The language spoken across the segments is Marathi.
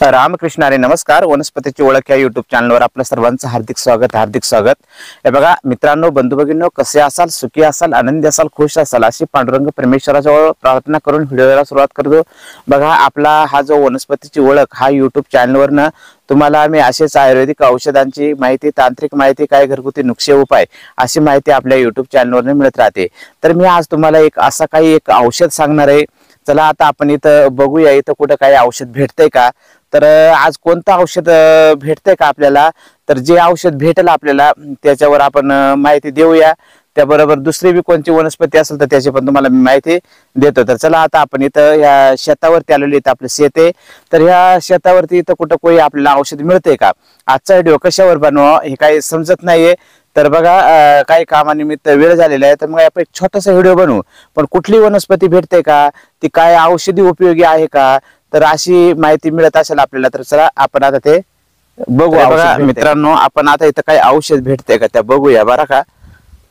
रामकृष्ण हरी नमस्कार. वनस्पतीची ओळख या युट्यूब चॅनलवर आपल्या सर्वांचं हार्दिक स्वागत. हे बघा मित्रांनो, बंधू भगिनींनो, कसे असाल, सुखी असाल, आनंदी असाल, खुश असाल अशी पांडुरंग परमेश्वराजवळ प्रार्थना करून व्हिडिओला सुरुवात करतो. बघा आपला हा जो वनस्पतीची ओळख हा युट्यूब चॅनलवरनं तुम्हाला आम्ही असेच आयुर्वेदिक औषधांची माहिती, तांत्रिक माहिती, काय घरगुती नुकसे उपाय अशी माहिती आपल्या युट्यूब चॅनलवरनं मिळत राहते. तर मी आज तुम्हाला एक औषध सांगणार आहे. चला आता आपण इथं बघूया, इथं कुठं काही औषध भेटतंय का. तर आज कोणतं औषध भेटतंय का आपल्याला, तर जे औषध भेटेल आपल्याला त्याच्यावर आपण माहिती देऊया. त्याबरोबर दुसरी बी कोणती वनस्पती असेल तर त्याची पण तुम्हाला मी माहिती देतो. तर चला आता आपण इथं या शेतावरती आलेलो, इथं आपलं शेत आहे. तर ह्या शेतावरती इथं कुठं कोणी आपल्याला औषध मिळतंय का. आजचा व्हिडिओ कशावर बनवा हे काही समजत नाहीये. तर बघा काही कामानिमित्त वेळ झालेला आहे, तर मग आपण एक छोटासा व्हिडिओ बनवू. पण कुठली वनस्पती भेटते का, ती काय औषधी उपयोगी आहे का, तर अशी माहिती मिळत असेल आपल्याला. तर चला आपण आता ते बघू. बघा मित्रांनो, आपण आता इथं काही औषध भेटते का त्या बघूया बरं का.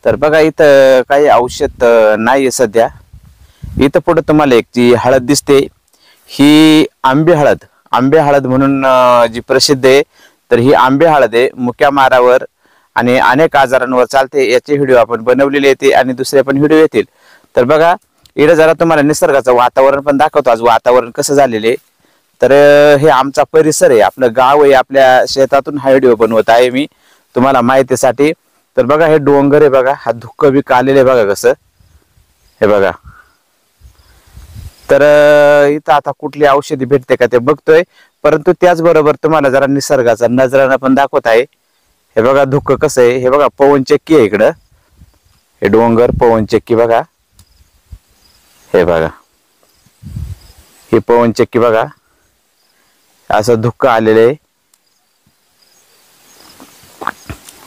तर बघा इथं काही औषध नाहीये सध्या. इथं पुढे तुम्हाला एक जी हळद दिसते, ही आंबे हळद म्हणून जी प्रसिद्ध आहे. तर ही आंबे हळद आहे, मुक्या मारावर आणि अनेक आजारांवर चालते. याचे व्हिडिओ आपण बनवलेले येते आणि दुसरे पण व्हिडिओ येतील. तर बघा इकडे जरा तुम्हाला निसर्गाचं वातावरण पण दाखवतो. आज वातावरण कसं झालेले. तर हे आमचा परिसर आहे, आपलं गाव आहे. आपल्या शेतातून हा व्हिडिओ बनवत आहे मी तुम्हाला माहितीसाठी. तर बघा हे डोंगर आहे, बघा हा धुक्क बिक आलेले बघा कसं, हे बघा. तर इथं आता कुठली औषधी भेटते का ते बघतोय, परंतु त्याचबरोबर तुम्हाला जरा निसर्गाचा नजराना पण दाखवत आहे. हे बघा धुक्क कसं आहे, हे बघा पवन चक्की आहे इकडं, हे डोंगर पवन चक्की बघा, हे बघा ही पवन चक्की बघा, असं धुक्क आलेलं आहे,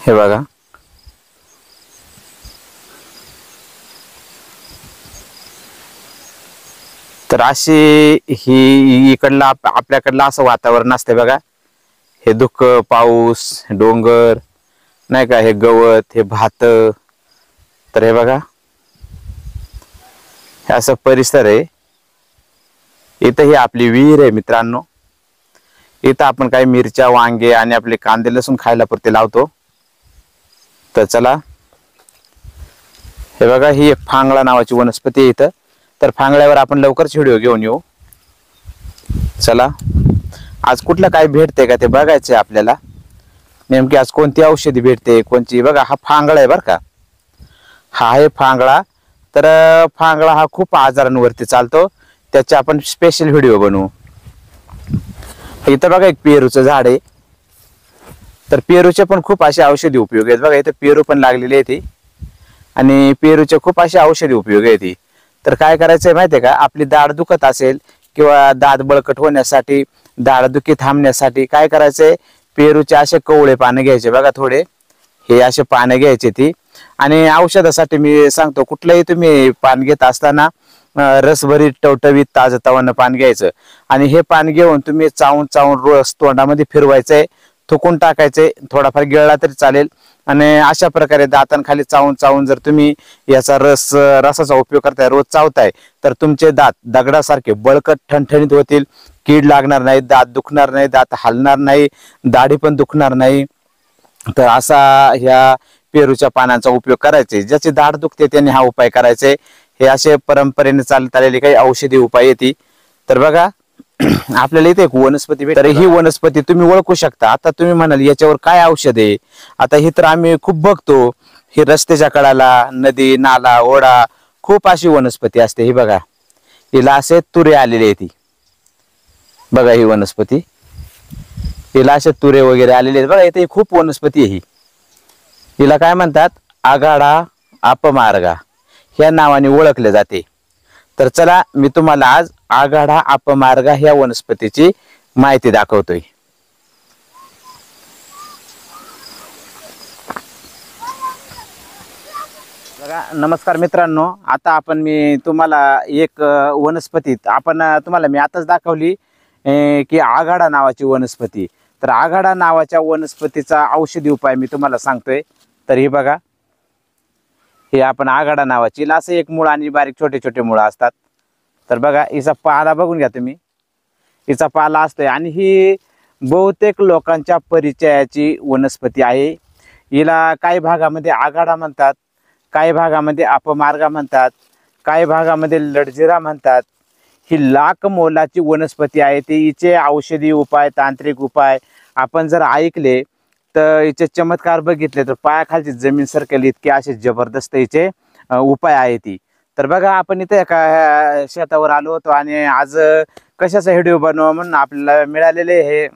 हे बघा. तर अशी ही इकडला आपल्याकडलं असं वातावरण असते बघा. हे धुक्क, पाऊस, डोंगर नाही का, हे गवत, हे भात. तर हे बघा हे असं परिसर आहे. इथं ही आपली विहीर आहे मित्रांनो. इथं आपण काही मिरच्या, वांगे आणि आपले कांदे लसूण खायला पुरते लावतो. तर चला हे बघा ही एक फांगळा नावाची वनस्पती आहे इथं. तर फांगळ्यावर आपण लवकरच व्हिडिओ घेऊन येऊ. चला आज कुठलं काय भेटते का ते बघायचंय आपल्याला. नेमकी आज कोणती औषधी भेटते कोणची. बघा हा फांगळा आहे बरं का, हा आहे फांगळा. तर फांगळा हा खूप आजारांवरती चालतो, त्याचे आपण स्पेशल व्हिडिओ बनवू. इथं बघा एक पेरूचं झाड आहे. तर पेरूचे पण खूप असे औषधी उपयोग आहेत बघा. इथं पेरू पण लागलेले आहे आणि पेरूचे खूप असे औषधी उपयोग आहेत. तर काय करायचंय माहितीये का, आपली दाढ दुखत असेल किंवा दात बळकट होण्यासाठी, दाढदुखी थांबण्यासाठी काय करायचंय, पेरूचे असे कवळे पानं घ्यायचे बघा थोडे, हे असे पानं घ्यायचे ती. आणि औषधासाठी मी सांगतो, कुठलंही तुम्ही पान घेत असताना रसभरीत टवटवीत ताजं तवानं पान घ्यायचं आणि हे पान घेऊन तुम्ही चावून चावून रस तोंडामध्ये फिरवायचंय, थुकून टाकायचंय, थोडाफार गिळला तरी चालेल. आणि अशा प्रकारे दातांखाली चावून चावून जर तुम्ही याचा रसाचा उपयोग करताय, रोज चावताय, तर तुमचे दात दगडासारखे बळकट ठणठणीत होतील. कीड लागणार नाही, दात दुखणार नाही, दात हलणार नाही, दाढी पण दुखणार नाही. तर असा ह्या पेरूच्या पानांचा उपयोग करायचे. ज्याची दाढ दुखते त्यांनी हा उपाय करायचे. हे असे परंपरेने चालत आलेले काही औषधी उपाय येते. तर बघा आपल्याला इथे एक वनस्पती भेटते. तर ही वनस्पती तुम्ही ओळखू शकता. आता तुम्ही म्हणाल याच्यावर काय औषध आहे. आता ही तर आम्ही खूप बघतो, ही रस्त्याच्या कडाला, नदी, नाला, ओढा खूप अशी वनस्पती असते. ही बघा हिला असे तुरे आलेले आहेत. बघा ही वनस्पती, हिला असे तुरे वगैरे आलेले आहेत बघा. इथे खूप वनस्पती आहे. हिला काय म्हणतात, आघाडा अपमार्गा ह्या नावाने ओळखले जाते. तर चला मी तुम्हाला आज आघाडा अपमार्गा ह्या वनस्पतीची माहिती दाखवतोय. बघा नमस्कार मित्रांनो, आता मी तुम्हाला एक वनस्पती तुम्हाला मी आताच दाखवली की आघाडा नावाची वनस्पती. तर आघाडा नावाच्या वनस्पतीचा औषधी उपाय मी तुम्हाला सांगतोय. तर हे बघा, हे आपण आघाडा नावाची, असं एक मूळ आणि बारीक छोटे छोटे मुळं असतात. तर बघा हिचा पाला बघून घ्या तुम्ही, हिचा पाला असतोय आणि ही बहुतेक लोकांच्या परिचयाची वनस्पती आहे। हिला काही भागामध्ये आघाडा म्हणतात, काही भागामध्ये अपमार्गा म्हणतात, काही भागामध्ये लडजिरा म्हणतात। ही लाख मोलाची वनस्पती आहे। ती हिचे औषधी उपाय, तांत्रिक उपाय आपण जर ऐकले तर हिचे चमत्कार बघितले तर पायाखालची जमीन सरकेल इतके असे जबरदस्त हिचे उपाय आहे ती। तर बघा आपण इथे एका शेतावर आलो होतो आणि आज कशाचा व्हिडिओ बनवा म्हणून आपल्याला मिळालेले हे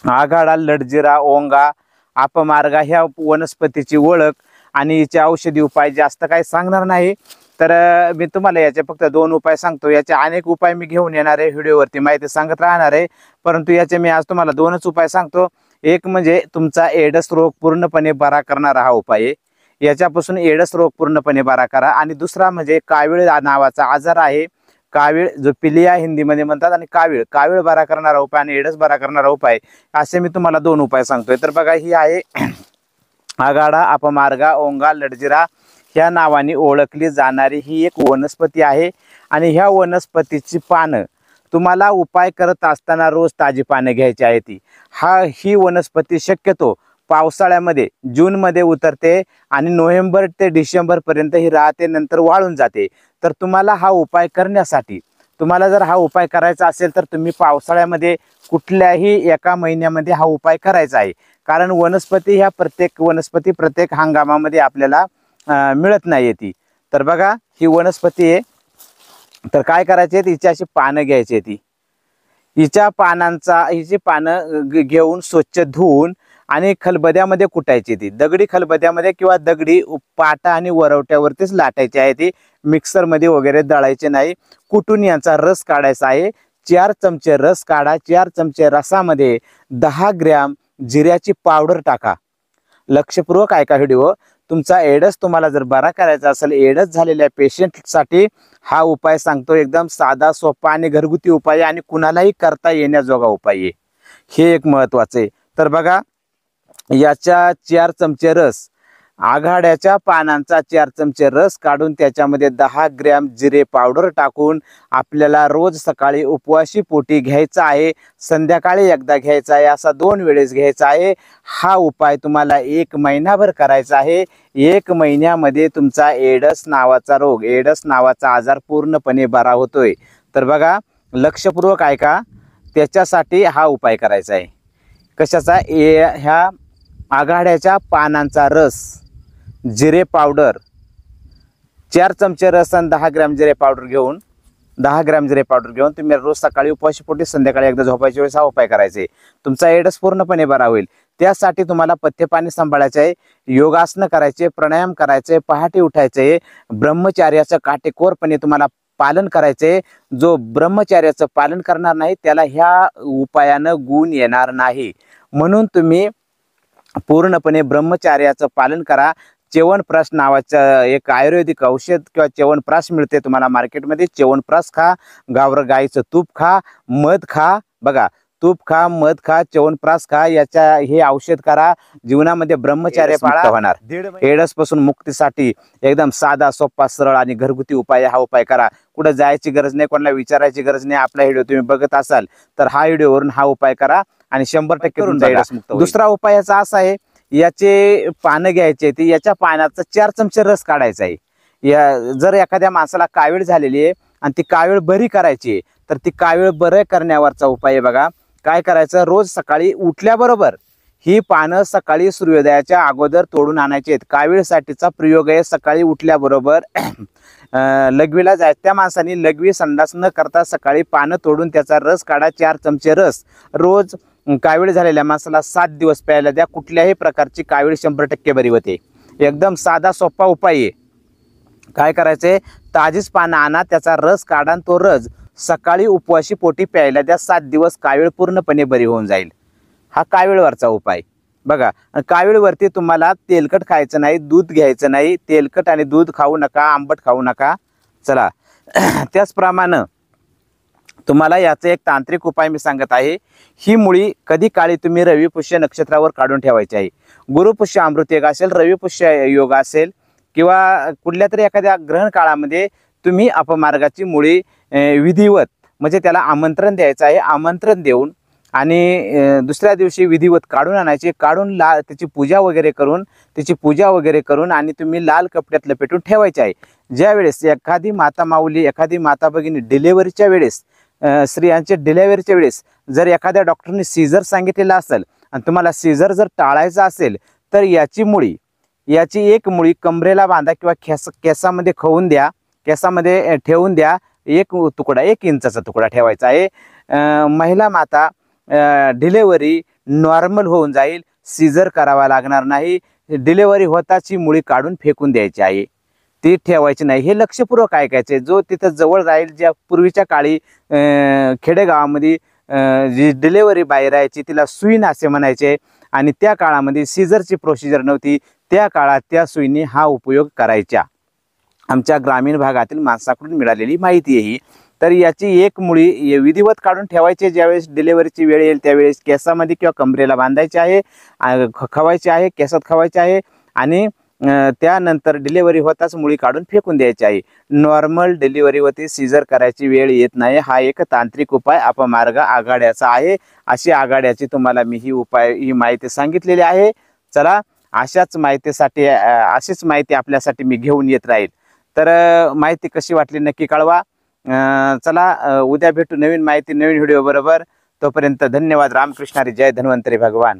आघाडा, लडजिरा, ओंगा, अपमार्गा ह्या वनस्पतीची ओळख आणि हिचे औषधी उपाय जास्त काही सांगणार नाही। तर मी तुम्हाला याचे फक्त 2 उपाय सांगतो। याचे अनेक उपाय मी घेऊन येणार आहे, व्हिडिओवरती माहिती सांगत राहणार आहे, परंतु याचे मी आज तुम्हाला 2च उपाय सांगतो। एक म्हणजे तुमचा एडस रोग पूर्णपणे बरा करणारा हा उपाय आहे, याच्यापासून एडस रोग पूर्णपणे बरा करा। आणि दुसरा म्हणजे कावीळ नावाचा आजार आहे, कावीळ जो पिलिया हिंदीमध्ये म्हणतात, आणि कावीळ बरा करणारा उपाय आणि एडस बरा करणारा उपाय, असे मी तुम्हाला 2 उपाय सांगतोय। तर बघा ही आहे आघाडा, अपमार्गा, ओंगा, लडजिरा ह्या नावाने ओळखली जाणारी ही एक वनस्पती आहे। आणि ह्या वनस्पतीची पानं तुम्हाला उपाय करत असताना रोज ताजी पानं घ्यायची आहे ती। ही वनस्पती शक्यतो पावसाळ्यामध्ये जूनमध्ये उतरते आणि नोव्हेंबर ते डिसेंबर पर्यंत ही राहते, नंतर वाळून जाते। तर तुम्हाला हा उपाय करण्यासाठी, तुम्हाला जर हा उपाय करायचा असेल तर तुम्ही पावसाळ्यामध्ये कुठल्याही एका महिन्यामध्ये हा उपाय करायचा आहे, कारण वनस्पती ह्या प्रत्येक हंगामामध्ये आपल्याला मिळत नाही ती। तर बघा ही वनस्पती आहे, तर काय करायचे, हिची अशी पानं घ्यायची ती, हिची पानं घेऊन स्वच्छ धुवून आणि खलबद्यामध्ये कुटायची ती, दगडी खलबद्यामध्ये किंवा दगडी पाटा आणि वरवट्यावरतीच लाटायची आहे ती, मिक्सरमध्ये वगैरे दळायचे नाही। कुटून यांचा रस काढायचा आहे। 4 चमचे रस काढा। 4 चमचे रसामध्ये 10 ग्रॅम जिऱ्याची पावडर टाका। लक्षपूर्वक ऐका व्हिडिओ। तुमचा एडस तुम्हाला जर बरा करायचा असेल, एडस झालेल्या पेशंटसाठी हा उपाय सांगतो, एकदम साधा, सोपा आणि घरगुती उपाय आणि कुणालाही करता येण्याजोगा उपाय आहे, हे एक महत्त्वाचं आहे। तर बघा याच्या 4 चमचे रस, आघाड्याच्या पानांचा 4 चमचे रस काढून त्याच्यामध्ये 10 ग्रॅम जिरे पावडर टाकून आपल्याला रोज सकाळी उपवासी पोटी घ्यायचा आहे, संध्याकाळी एकदा घ्यायचा आहे, असा 2 वेळेस घ्यायचा आहे। हा उपाय तुम्हाला 1 महिनाभर करायचा आहे। 1 महिन्यामध्ये तुमचा एडस नावाचा रोग, एडस नावाचा आजार पूर्णपणे बरा होतोय। तर बघा लक्षपूर्वक ऐका, त्याच्यासाठी हा उपाय करायचा आहे। कशाचा? ह्या आघाड्याच्या पानांचा रस, जिरे पावडर, 4 चमचे रस आणि 10 ग्रॅम जिरे पावडर घेऊन तुम्ही रोज सकाळी उपवासी पोटी, संध्याकाळी एकदा झोपायच्या वेळेस हा उपाय करायचे, तुमचा एडस पूर्णपणे बरा होईल। त्यासाठी तुम्हाला पथ्य पाणी सांभाळायचे आहे, योगासनं करायचे, प्राणायाम करायचे, पहाटे उठायचे, ब्रह्मचार्याचं काटेकोरपणे तुम्हाला पालन करायचे। जो ब्रह्मचार्याचं पालन करणार नाही त्याला ह्या उपायानं गुण येणार नाही, म्हणून तुम्ही पूर्णपणे ब्रह्मचार्याचं पालन करा। च्यवनप्राश नावाचं एक आयुर्वेदिक औषध किंवा च्यवनप्राश मिळते तुम्हाला मार्केटमध्ये, च्यवनप्राश खा, गावरान गाईचं तूप खा, मध खा, बघा तूप खा, मध खा, च्यवनप्राश खा, हे औषध करा, जीवनामध्ये ब्रह्मचार्य पाळा, होणार। एडस पासून मुक्तीसाठी एकदम साधा, सोपा, सरळ आणि घरगुती उपाय हा उपाय करा। कुठं जायची गरज नाही, कोणाला विचारायची गरज नाही। आपला व्हिडिओ तुम्ही बघत असाल तर हा व्हिडिओवरून हा उपाय करा आणि 100% तुमचा एडस मुक्त होईल। दुसरा उपाय याचा असा आहे, याचे पानं घ्यायचे, ती याच्या पानाचा 4 चमचे रस काढायचा आहे। जर एखाद्या माणसाला कावीळ झालेली आहे आणि ती कावीळ बरी करायची आहे, तर ती कावीळ बरं करण्यावरचा उपाय आहे। बघा काय करायचं, रोज सकाळी उठल्याबरोबर ही पानं सकाळी सूर्योदयाच्या अगोदर तोडून आणायची आहेत। कावीळसाठीचा प्रयोग आहे, सकाळी उठल्याबरोबर लघवीला जायचं, त्या माणसाने लघवी संडास न करता सकाळी पानं तोडून त्याचा रस काढा, 4 चमचे रस रोज कावीळ झालेल्या माणसाला 7 दिवस प्यायला द्या। कुठल्याही प्रकारची कावीळ 100% बरी होते। एकदम साधा सोपा उपाय आहे। काय करायचे, ताजीच पानं आणा, त्याचा रस काढा, तो रस सकाळी उपवासी पोटी प्यायला द्या, 7 दिवस कावीळ पूर्णपणे बरी होऊन जाईल। हा कावीळवरचा उपाय बघा। कावीळवरती तुम्हाला तेलकट खायचं नाही, दूध घ्यायचं नाही, तेलकट आणि दूध खाऊ नका, आंबट खाऊ नका। चला त्याचप्रमाणे तुम्हाला याचा एक तांत्रिक उपाय मी सांगत आहे। ही मुळी कधी काळी तुम्ही रवी पुष्य नक्षत्रावर काढून ठेवायची आहे। गुरुपुष्य अमृत योग असेल, रवी पुष्य योग असेल किंवा कुठल्या तरी एखाद्या ग्रहण काळामध्ये तुम्ही अपमार्गाची मुळी विधिवत म्हणजे त्याला आमंत्रण द्यायचं आहे. आमंत्रण देऊन आणि दुसऱ्या दिवशी विधिवत काढून आणायचे. काढून त्याची पूजा वगैरे करून आणि तुम्ही लाल कपड्यात लपेटून ठेवायचे आहे. ज्यावेळेस एखादी माता माऊली, एखादी माता भगिनी डिलेव्हरीच्या वेळेस, स्त्रियांच्या डिलेव्हरीच्या वेळेस जर एखाद्या डॉक्टरने सीझर सांगितलेला असेल आणि तुम्हाला सीझर जर टाळायचा असेल तर याची एक मुळी कमरेला बांधा किंवा केसामध्ये खवून द्या, केसामध्ये ठेवून द्या. 1 इंचाचा तुकडा ठेवायचा आहे. महिला माता डिलेव्हरी नॉर्मल होऊन जाईल, सीझर करावा लागणार नाही. डिलेव्हरी होताच ही मुळी काढून फेकून द्यायची आहे, ती ठेवायची नाही. हे लक्षपूर्वक ऐकायचे. जो तिथं जवळ राहील, ज्या पूर्वीच्या काळी खेडेगावामध्ये जी डिलेव्हरी बाई राहायची तिला सुईण असे म्हणायचे आणि त्या काळामध्ये सीझरची प्रोसिजर नव्हती. त्या काळात त्या सुईने हा उपयोग करायच्या. आमच्या ग्रामीण भागातील माणसाकडून मिळालेली माहिती आहे ही. तर याची एक मुळी विधिवत काढून ठेवायची. ज्यावेळेस डिलेव्हरीची वेळ येईल त्यावेळेस केसामध्ये किंवा कमरेला बांधायचे आहे, खवायचे आहे, केसात खवायचे आहे आणि त्यानंतर डिलेव्हरी होताच मुळी काढून फेकून द्यायची आहे. नॉर्मल डिलिव्हरीवरती सीझर करायची वेळ येत नाही. हा एक तांत्रिक उपाय अपमार्ग आघाड्याचा आहे. अशी आघाड्याची तुम्हाला मी ही माहिती सांगितलेली आहे. चला, अशीच माहिती आपल्यासाठी मी घेऊन येत राहील. तर माहिती कशी वाटली नक्की कळवा. चला, उद्या भेटू नवीन माहिती, नवीन व्हिडिओ बरोबर. तोपर्यंत धन्यवाद. रामकृष्ण हरी. जय धन्वंतरी भगवान.